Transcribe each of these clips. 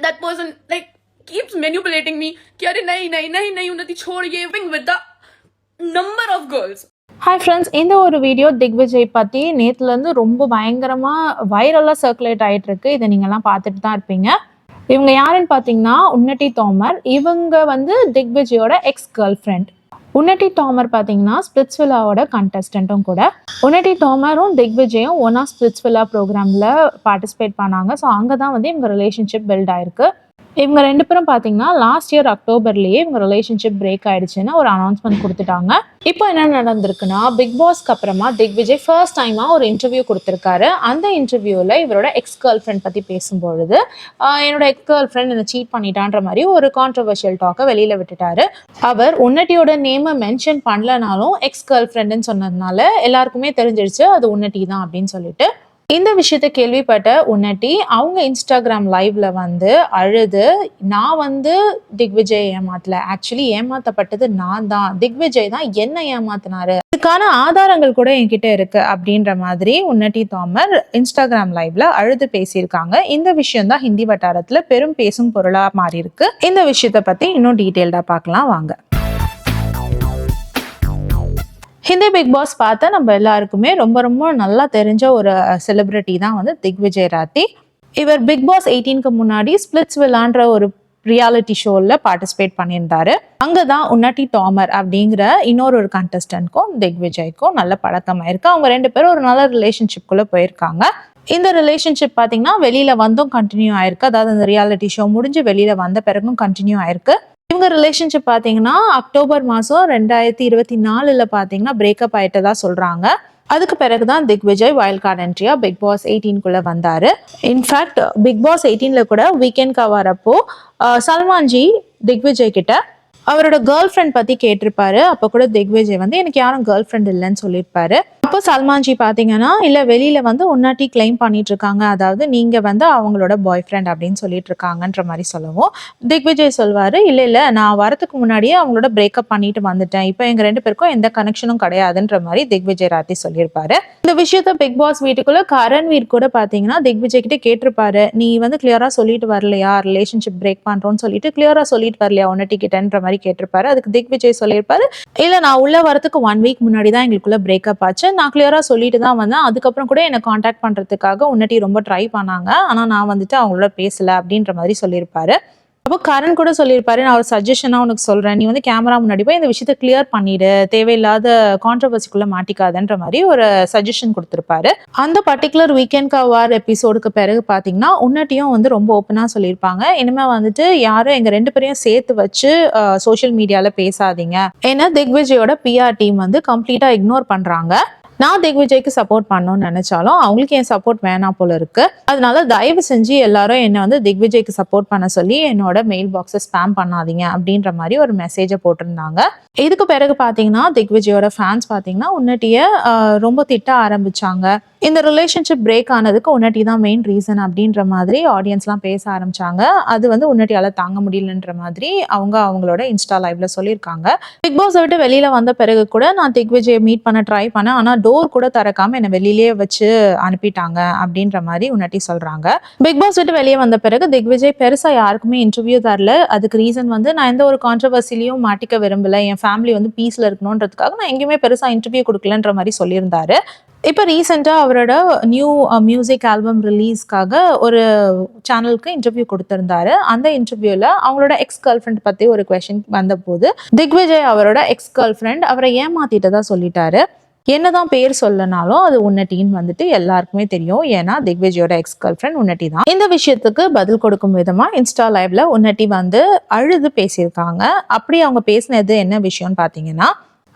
that person like keeps manipulating me कि अरे नहीं नहीं नहीं नहीं उन्नति छोड़ ये with the number of girls. Hi friends, இந்த ஒரு வீடியோ திக்விஜய் பற்றி நேற்றுலேருந்து ரொம்ப பயங்கரமாக வைரலாக சர்க்குலேட் ஆகிட்டு இருக்கு. இதை நீங்கள்லாம் பார்த்துட்டு தான் இருப்பீங்க. இவங்க யாருன்னு பார்த்தீங்கன்னா உன்னட்டி தோமர். இவங்க திக்விஜயோட ex girlfriend. Unnati Tomar பார்த்தீங்கன்னா ஸ்பிளிட்ஸ்வில்லாவோட கண்டஸ்டண்ட்டும் கூட. உன்னட்டி தோமரும் திக்விஜயும் ஒன்னா ஸ்பிளிட்ஸ்வில்லா ப்ரோக்ராமில் பார்ட்டிசிபேட் பண்ணாங்க. ஸோ அங்கே தான் இவங்க ரிலேஷன்ஷிப் பில்ட் ஆயிருக்கு. இவங்க ரெண்டு பேரும் பார்த்தீங்கன்னா லாஸ்ட் இயர் அக்டோபர்லேயே இவங்க ரிலேஷன்ஷிப் பிரேக் ஆயிடுச்சுன்னு ஒரு அனௌன்ஸ்மெண்ட் கொடுத்துட்டாங்க. இப்போ என்ன நடந்திருக்குன்னா, பிக் பாஸ்க்கு அப்புறமா திக்விஜய் ஃபர்ஸ்ட் டைமாக ஒரு இன்டர்வியூ கொடுத்துருக்காரு. அந்த இன்டர்வியூவில் இவரோட எக்ஸ் கேர்ள் ஃப்ரெண்ட் பற்றி பேசும்பொழுது என்னோட எக்ஸ் கேர்ள் ஃப்ரெண்ட் என்னை சீட் பண்ணிட்டான்ற மாதிரி ஒரு கான்ட்ரவர்ஷியல் டாக்கை வெளியில் விட்டுட்டாரு. அவர் உன்னட்டியோட நேமை மென்ஷன் பண்ணலனாலும் எக்ஸ் கேர்ள் ஃப்ரெண்டுன்னு சொன்னதுனால எல்லாருக்குமே தெரிஞ்சிருச்சு அது உன்னட்டி தான் அப்படின்னு சொல்லிட்டு. இந்த விஷயத்த கேள்விப்பட்ட உன்னட்டி அவங்க இன்ஸ்டாகிராம் லைவ்ல அழுது, நான் திக்விஜய் ஏமாத்தல, ஆக்சுவலி ஏமாத்தப்பட்டது நான் தான், திக்விஜய் தான் என்ன ஏமாத்தினாரு, இதுக்கான ஆதாரங்கள் கூட என்கிட்ட இருக்கு அப்படின்ற மாதிரி உன்னட்டி தோமர் இன்ஸ்டாகிராம் லைவ்ல அழுது பேசியிருக்காங்க. இந்த விஷயம் தான் ஹிந்தி வட்டாரத்துல பெரும் பேசும் பொருளா மாறி இருக்கு. இந்த விஷயத்த பத்தி இன்னும் டீட்டெயில்டா பார்க்கலாம் வாங்க. ஹிந்தி பிக் பாஸ் பார்த்த நம்ம எல்லாருக்குமே ரொம்ப ரொம்ப நல்லா தெரிஞ்ச ஒரு செலிபிரிட்டி தான் திக்விஜய் ராத்தி. இவர் பிக் பாஸ் 18க்கு முன்னாடி ஸ்பிளிட்ஸ்வில்லான்ற ஒரு ரியாலிட்டி ஷோவில் பார்ட்டிசிபேட் பண்ணியிருந்தாரு. அங்கே தான் உன்னட்டி தோமர் அப்படிங்கிற இன்னொரு கண்டஸ்டன்ட்க்கும் திக்விஜய்க்கும் நல்ல பழக்கமாயிருக்கு. அவங்க ரெண்டு பேரும் ஒரு நல்ல ரிலேஷன்ஷிப்குள்ளே போயிருக்காங்க. இந்த ரிலேஷன்ஷிப் பார்த்தீங்கன்னா வெளியில் வந்தும் கண்டினியூ ஆயிருக்கு. அதாவது அந்த ரியாலிட்டி ஷோ முடிஞ்சு வெளியில் வந்த பிறகும் கண்டினியூ ஆயிருக்கு. இவங்க ரிலேஷன்ஷிப் பார்த்தீங்கன்னா அக்டோபர் மாதம் 2024 பார்த்தீங்கன்னா பிரேக்கப் ஆயிட்டதா சொல்றாங்க. அதுக்கு பிறகுதான் திக்விஜய் வைல்ட் கார்டு என்ட்ரியா பிக் பாஸ் 18க்குள்ள வந்தாரு. இன்ஃபேக்ட் பிக் பாஸ் 18ல கூட வீக்கெண்ட் வரப்போ சல்மான்ஜி திக்விஜய் கிட்ட அவரோட கேர்ள் ஃப்ரெண்ட் பத்தி கேட்டிருப்பாரு. அப்போ கூட திக்விஜய் எனக்கு யாரும் கேர்ள் ஃப்ரெண்ட் இல்லைன்னு சொல்லியிருப்பாரு. அப்போ சல்மான்ஜி பார்த்தீங்கன்னா இல்லை வெளியில உன்னட்டி கிளைம் பண்ணிட்டு இருக்காங்க, அதாவது நீங்க அவங்களோட பாய் ஃப்ரெண்ட் அப்படின்னு சொல்லிட்டு இருக்காங்கன்ற மாதிரி சொல்லவும் திக்விஜய் சொல்வாரு, இல்லை நான் வரதுக்கு முன்னாடியே அவங்களோட பிரேக்கப் பண்ணிட்டு வந்துட்டேன், இப்போ எங்க ரெண்டு பேருக்கும் எந்த கனெக்ஷனும் கிடையாதுன்ற மாதிரி திக்விஜய் ராத்தி சொல்லியிருப்பாரு. இந்த விஷயத்த பிக் பாஸ் வீட்டுக்குள்ள கரண்வீர் கூட பார்த்தீங்கன்னா திக்விஜய் கிட்ட கேட்டிருப்பாரு, நீ கிளியரா சொல்லிட்டு வரலையா ரிலேஷன்ஷிப் பிரேக் பண்றோம்னு சொல்லிட்டு கிளியரா சொல்லிட்டு வரலையா உன்னட்டி கிட்டன்ற மாதிரி கேட்டிருப்பாரு. அதுக்கு திக்விஜய் சொல்லியிருப்பாரு, இல்ல நான் உள்ள வரதுக்கு 1 வீக் முன்னாடி தான் எங்களுக்குள்ள பிரேக்கப் ஆச்சு, நான் கிளியரா சொல்லிட்டு தான் வந்தேன், அதுக்கப்புறம் கூட என்னை காண்டாக்ட் பண்றதுக்காக உன்னட்டி ரொம்ப ட்ரை பண்ணாங்க, ஆனா நான் அவங்களோட பேசல அப்படின்ற மாதிரி சொல்லியிருப்பாரு. அப்போ கரண் கூட சொல்லியிருப்பாரு, நான் ஒரு சஜஷனா உனக்கு சொல்றேன், நீ கேமரா முன்னாடி போய் இந்த விஷயத்த கிளியர் பண்ணிடு, தேவையில்லாத கான்ட்ரவர்சிக்குள்ள மாட்டிக்காதன்ற மாதிரி ஒரு சஜஷன் கொடுத்திருப்பாரு. அந்த பர்டிகுலர் வீக்கெண்ட் வார் எபிசோடுக்கு பிறகு பாத்தீங்கன்னா உன்னட்டியும் ரொம்ப ஓப்பனா சொல்லியிருப்பாங்க, இனிமே யாரும் எங்க ரெண்டு பேரையும் சேர்த்து வச்சு சோசியல் மீடியால பேசாதீங்க, ஏன்னா திக்விஜயோட பிஆர் டீம் கம்ப்ளீட்டா இக்னோர் பண்றாங்க, நான் திக்விஜய்க்கு சப்போர்ட் பண்ணணும்னு நினைச்சாலும் அவங்களுக்கு என் சப்போர்ட் வேணாம் போல இருக்கு, அதனால தயவு செஞ்சு எல்லாரும் என்ன திக்விஜய்க்கு சப்போர்ட் பண்ண சொல்லி என்னோட மெயில் பாக்ஸை ஸ்பேம் பண்ணாதீங்க அப்படின்ற மாதிரி ஒரு மெசேஜை போட்டிருந்தாங்க. இதுக்கு பிறகு பாத்தீங்கன்னா திக்விஜயோட ஃபேன்ஸ் பாத்தீங்கன்னா உன்னட்டிய ரொம்ப திட்ட ஆரம்பிச்சாங்க. இந்த ரிலேஷன்ஷிப் பிரேக் ஆனதுக்கு உன்னட்டி தான் மெயின் ரீசன் அப்படின்ற மாதிரி ஆடியன்ஸ்லாம் பேச ஆரம்பிச்சாங்க. அது உன்னட்டியால தாங்க முடியலன்ற மாதிரி அவங்களோட இன்ஸ்டா லைவ்ல சொல்லியிருக்காங்க. பிக் பாஸ் விட்டு வெளியில வந்த பிறகு கூட நான் திக்விஜயை மீட் பண்ண ட்ரை பண்ணேன், ஆனா டோர் கூட திறக்காம என்னை வெளியிலேயே வச்சு அனுப்பிட்டாங்க அப்படின்ற மாதிரி உன்னட்டி சொல்றாங்க. பிக் பாஸ் விட்டு வெளியே வந்த பிறகு திக்விஜய் பெருசா யாருக்குமே இன்டர்வியூ தரல. அதுக்கு ரீசன் நான் எந்த ஒரு கான்ட்ரவர்சிலையும் மாட்டிக்க விரும்பல, என் ஃபேமிலி பீஸ்ல இருக்கணும்ன்றதுக்காக நான் எங்கேயுமே பெருசா இன்டர்வியூ கொடுக்கலன்ற மாதிரி சொல்லியிருந்தாரு. இப்போ ரீசெண்டாக அவரோட நியூ மியூசிக் ஆல்பம் ரிலீஸ்க்காக ஒரு சேனலுக்கு இன்டர்வியூ கொடுத்திருந்தாரு. அந்த இன்டர்வியூல அவங்களோட எக்ஸ் கேர்ள் ஃப்ரெண்ட் பத்தி ஒரு குவெஸ்டின் வந்தபோது திக்விஜய் அவரோட எக்ஸ் கேர்ள் ஃப்ரெண்ட் அவரை ஏமாத்திட்டதா சொல்லிட்டாரு. என்னதான் பேர் சொல்லனாலும் அது உன்னட்டின்னு எல்லாருக்குமே தெரியும், ஏன்னா திக்விஜயோட எக்ஸ் கேர்ள் ஃப்ரெண்ட் உன்னட்டி தான். இந்த விஷயத்துக்கு பதில் கொடுக்கும் விதமா இன்ஸ்டா லைவ்ல உன்னட்டி அழுது பேசியிருக்காங்க. அப்படி அவங்க பேசினது என்ன விஷயம்னு பாத்தீங்கன்னா,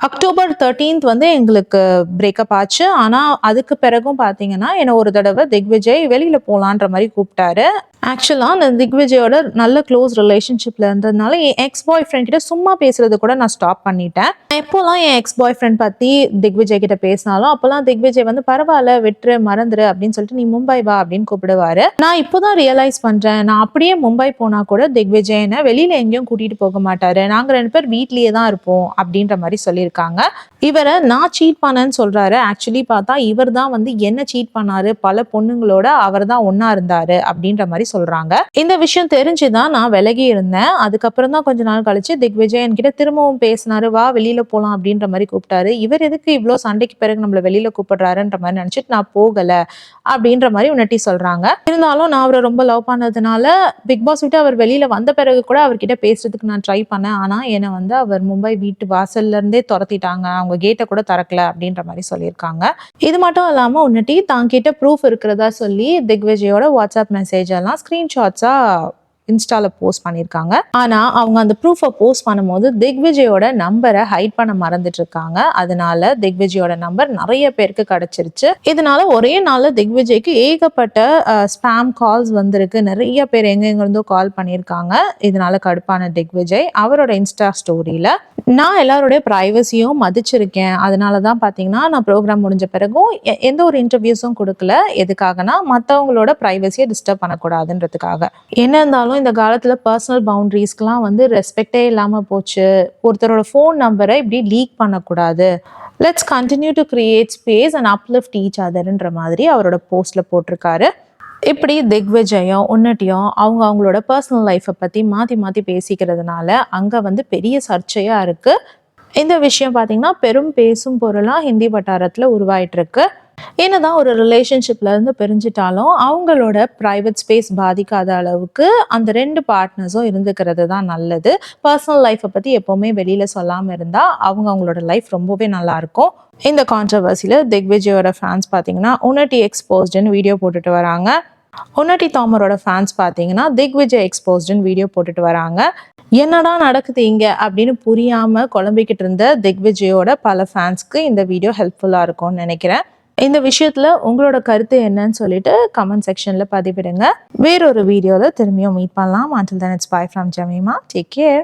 அக்டோபர் 13th எங்களுக்கு பிரேக்கப் ஆச்சு, ஆனா அதுக்கு பிறகும் பாத்தீங்கன்னா என்ன ஒரு தடவை திக்விஜய் வெளியில போலான்ற மாதிரி கூப்பிட்டாரு. ஆக்சுவலா அந்த திக்விஜயோட நல்ல க்ளோஸ் ரிலேஷன்ஷிப்ல இருந்ததுனால என் எக்ஸ் பாய் ஃப்ரெண்ட் கிட்ட சும்மா பேசுறது கூட நான் ஸ்டாப் பண்ணிட்டேன். எப்போல்லாம் என் எக்ஸ் பாய் ஃப்ரெண்ட் பத்தி திக்விஜய் கிட்ட பேசினாலும் அப்பெல்லாம் திக்விஜய் பரவாயில்ல விட்டுரு மறந்துரு அப்படின்னு சொல்லிட்டு நீ மும்பை வா அப்படின்னு கூப்பிடுவாரு. நான் இப்போதான் ரியலைஸ் பண்றேன், நான் அப்படியே மும்பை போனா கூட திக்விஜய் என்ன வெளியில எங்கேயும் கூட்டிட்டு போக மாட்டாரு, நாங்க ரெண்டு பேர் வீட்லயே தான் இருப்போம் அப்படின்ற மாதிரி சொல்லியிருக்காங்க. இவரை நான் சீட் பண்ணேன்னு சொல்றாரு, ஆக்சுவலி பார்த்தா இவர் தான் என்ன சீட் பண்ணாரு, பல பொண்ணுங்களோட அவர் தான் ஒன்னா இருந்தாரு அப்படின்ற மாதிரி சொல்றாங்க. இந்த விஷயம் தெரிஞ்சுதான் நான் விலகி இருந்தேன். அதுக்கப்புறம் தான் கொஞ்ச நாள் கழிச்சு திக்விஜய் என்கிட்ட திரும்பவும் பேசினாரு. வா வெளியில போலாம் அப்படின்ற மாதிரி கூப்பிட்டாரு. இவர் எதுக்கு இவ்வளோ சண்டைக்கு பிறகு நம்மள வெளியில கூப்பிடுறாருன்ற மாதிரி நினைச்சிட்டு நான் போகல அப்படின்ற மாதிரி உன்னட்டி சொல்றாங்க. இருந்தாலும் நான் அவரை ரொம்ப லவ் பண்ணதுனால பிக் பாஸ் விட்டு அவர் வெளியில வந்த பிறகு கூட அவர்கிட்ட பேசுறதுக்கு நான் ட்ரை பண்ணேன். ஆனா என்னை வந்து அவர் மும்பை வீட்டு வாசல்ல இருந்தே துரத்திட்டாங்க, அவங்க கேட்டை கூட திறக்கல அப்படின்ற மாதிரி சொல்லியிருக்காங்க. இது மட்டும் இல்லாம உன்னட்டி தான் கிட்ட ப்ரூஃப் இருக்கிறதா சொல்லி திக்விஜயோட வாட்ஸ்அப் மெசேஜ் எல்லாம் ஸ்கிரீன்ஷாட்ஸா இன்ஸ்டால போஸ்ட் பண்ணியிருக்காங்க. ஆனா அவங்க அந்த ப்ரூஃபை போஸ்ட் பண்ணும்போது திக்விஜயோட நம்பரை ஹைட் பண்ண மறந்துட்டு இருக்காங்க. அதனால திக்விஜயோட நம்பர் நிறைய பேருக்கு கிடைச்சிருச்சு. இதனால ஒரே நாள்ல திக்விஜய்க்கு ஏகப்பட்ட ஸ்பாம் கால்ஸ் வந்திருக்கு. நிறைய பேர் எங்க இருந்தோ கால் பண்ணியிருக்காங்க. இதனால கடுப்பான திக்விஜய் அவரோட இன்ஸ்டா ஸ்டோரியில நான் எல்லாருடைய ப்ரைவசியும் மதிச்சிருக்கேன், அதனாலதான் பாத்தீங்கன்னா நான் ப்ரோக்ராம் முடிஞ்ச பிறகும் எந்த ஒரு இன்டர்வியூஸும் கொடுக்கல. எதுக்காகனா மற்றவங்களோட ப்ரைவசியை டிஸ்டர்ப் பண்ணக்கூடாதுன்றதுக்காக. என்ன இருந்தாலும் இந்த காலத்துல பர்சனல் பவுண்டரிஸ்க்குலாம் வந்து ரெஸ்பெக்டே இல்லாம போச்சு. ஒருத்தரோட ஃபோன் நம்பரை இப்படி லீக் பண்ணக்கூடாது. Let's continue to create space and uplift each அதர்ன்ற மாதிரி அவரோட போஸ்ட்ல போட்டிருக்காரு. இப்படி திக்விஜயும் உன்னட்டியும் அவங்களோட பர்சனல் லைஃப்பை பற்றி மாற்றி பேசிக்கிறதுனால அங்கே வந்து பெரிய சர்ச்சையாக இருக்குது. இந்த விஷயம் பார்த்திங்கன்னா பெரும் பேசும் பொருளாக ஹிந்தி வட்டாரத்தில் உருவாயிட்டு இருக்கு. என்னதான் ஒரு ரிலேஷன்ஷிப்ல இருந்து பிரிஞ்சிட்டாலும் அவங்களோட ப்ரைவேட் ஸ்பேஸ் பாதிக்காத அளவுக்கு அந்த 2 பார்ட்னர்ஸும் இருந்துக்கிறது தான் நல்லது. பர்சனல் லைஃப்பை பற்றி எப்போவுமே வெளியில் சொல்லாமல் இருந்தால் அவங்களோட லைஃப் ரொம்பவே நல்லாயிருக்கும். இந்த கான்ட்ரவர்சியில் திக்விஜயோட ஃபேன்ஸ் பார்த்தீங்கன்னா உன்னட்டி எக்ஸ்போஸ்டுன்னு வீடியோ போட்டுட்டு வராங்க. உன்னட்டி தாமரோட ஃபேன்ஸ் பார்த்தீங்கன்னா திக்விஜய் எக்ஸ்போஸ்டுன்னு வீடியோ போட்டுட்டு வராங்க. என்னடா நடக்குது இங்க அப்படின்னு புரியாம குழம்பிக்கிட்டு இருந்த திக்விஜயோட பல ஃபேன்ஸ்க்கு இந்த வீடியோ ஹெல்ப்ஃபுல்லாக இருக்கும்னு நினைக்கிறேன். இந்த விஷயத்துல உங்களோட கருத்து என்னன்னு சொல்லிட்டு கமெண்ட் செக்ஷன்ல பதிவிடுங்க. வேறொரு வீடியோல திரும்பியும் மீட் பண்ணலாம். Until then, it's bye from Jamima. Take care.